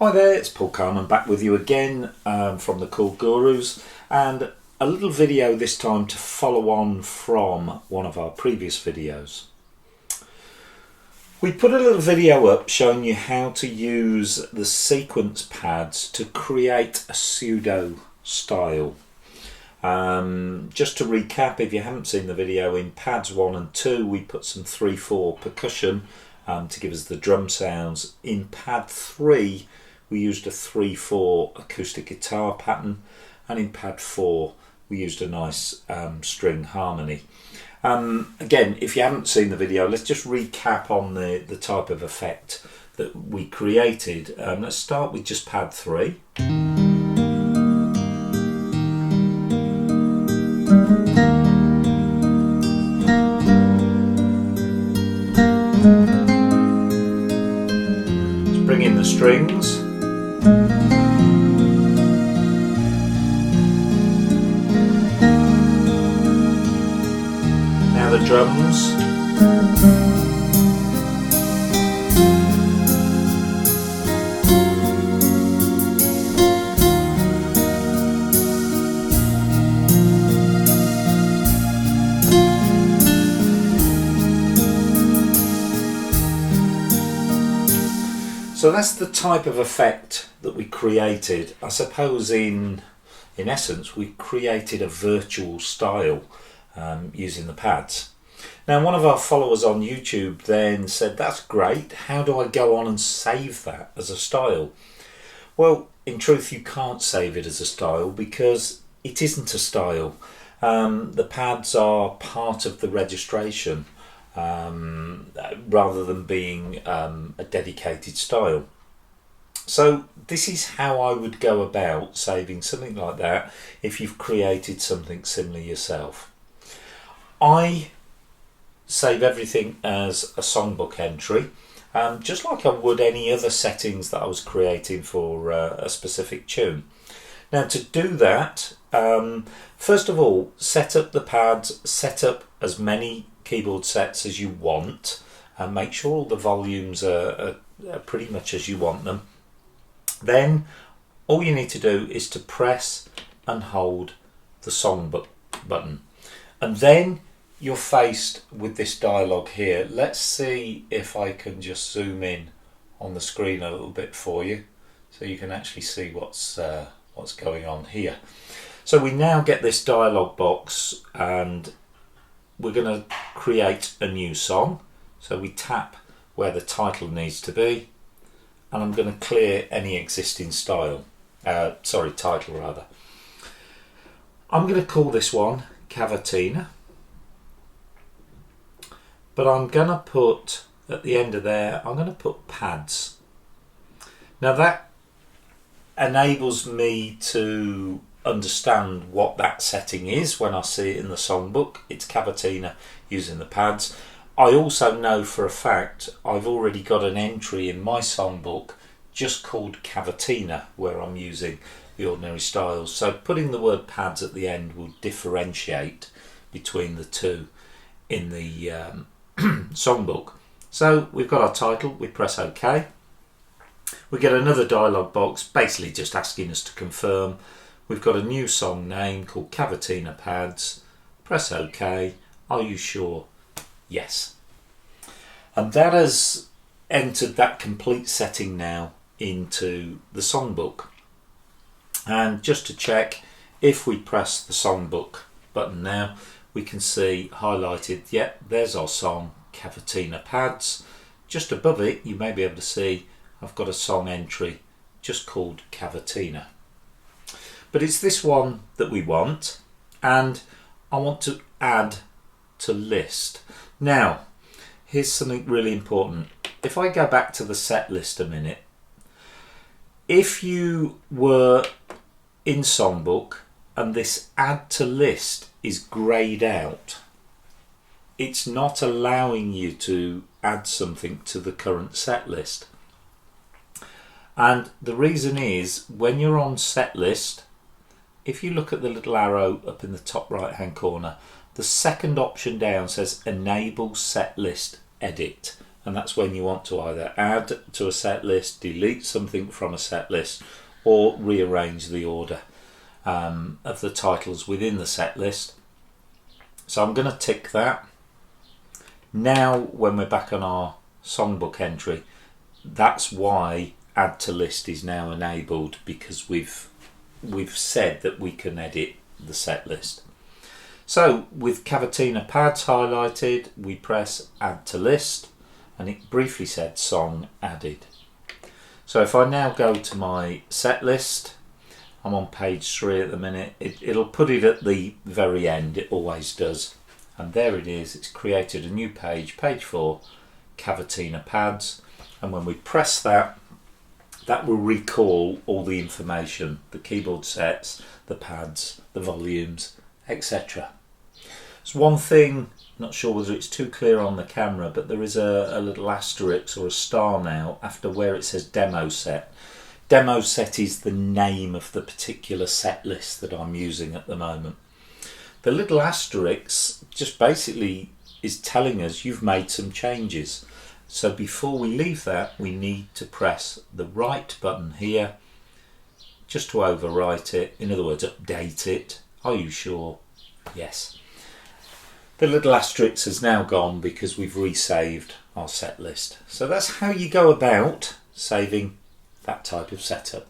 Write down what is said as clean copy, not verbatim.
Hi there, it's Paul Carman back with you again from the Korg Gurus, and a little video this time to follow on from one of our previous videos. We put a little video up showing you how to use the sequence pads to create a pseudo style. Just to recap, if you haven't seen the video, in pads 1 and 2 we put some 3/4 percussion to give us the drum sounds. In pad 3 we used a 3/4 acoustic guitar pattern, and in pad 4 we used a nice string harmony. Again, if you haven't seen the video, let's just recap on the type of effect that we created. Let's start with just pad 3. Let's bring in the strings. Now the drums. So that's the type of effect that we created. I suppose in essence we created a virtual style using the pads. Now, one of our followers on YouTube then said, that's great, how do I go on and save that as a style? Well, in truth you can't save it as a style because it isn't a style. The pads are part of the registration rather than being a dedicated style. So this is how I would go about saving something like that if you've created something similar yourself. I save everything as a songbook entry, just like I would any other settings that I was creating for a specific tune. Now, to do that, first of all, set up the pads, set up as many keyboard sets as you want, and make sure all the volumes are pretty much as you want them. Then all you need to do is to press and hold the Songbook button, and then you're faced with this dialogue here. Let's see if I can just zoom in on the screen a little bit for you so you can actually see what's going on here. So we now get this dialogue box, and we're going to create a new song. So we tap where the title needs to be, and I'm going to clear any existing title rather. I'm going to call this one Cavatina, but I'm going to put at the end of there, I'm going to put pads. Now that enables me to understand what that setting is when I see it in the songbook. It's Cavatina using the pads. I also know for a fact I've already got an entry in my songbook just called Cavatina where I'm using the ordinary styles. So putting the word pads at the end will differentiate between the two in the songbook. So we've got our title, we press OK. We get another dialog box basically just asking us to confirm. We've got a new song name called Cavatina Pads. Press OK. Are you sure? Yes. And that has entered that complete setting now into the songbook. And just to check, if we press the songbook button now, we can see highlighted, yep, there's our song Cavatina Pads. Just above it you may be able to see I've got a song entry just called Cavatina. But it's this one that we want, and I want to add to list. Now, here's something really important. If I go back to the set list a minute, if you were in Songbook and this add to list is greyed out, it's not allowing you to add something to the current set list. And the reason is, when you're on set list, if you look at the little arrow up in the top right hand corner, the second option down says enable set list edit. and that's when you want to either add to a set list, delete something from a set list, or rearrange the order of the titles within the set list. So I'm going to tick that. Now when we're back on our songbook entry, that's why add to list is now enabled, because we've said that we can edit the set list. So with cavatina pads highlighted, we press add to list, and it briefly said song added. So if I now go to my set list, I'm on page 3 at the minute, it'll put it at the very end, it always does. And there it is, it's created a new page, page 4, cavatina pads. And when we press that, that will recall all the information, the keyboard sets, the pads, the volumes, etc. There's one thing, not sure whether it's too clear on the camera, but there is a little asterisk or a star now after where it says demo set. Demo set is the name of the particular set list that I'm using at the moment. The little asterisk just basically is telling us you've made some changes. So before we leave that, we need to press the right button here just to overwrite it. In other words, update it. Are you sure? Yes. The little asterisk has now gone because we've resaved our set list. So that's how you go about saving that type of setup.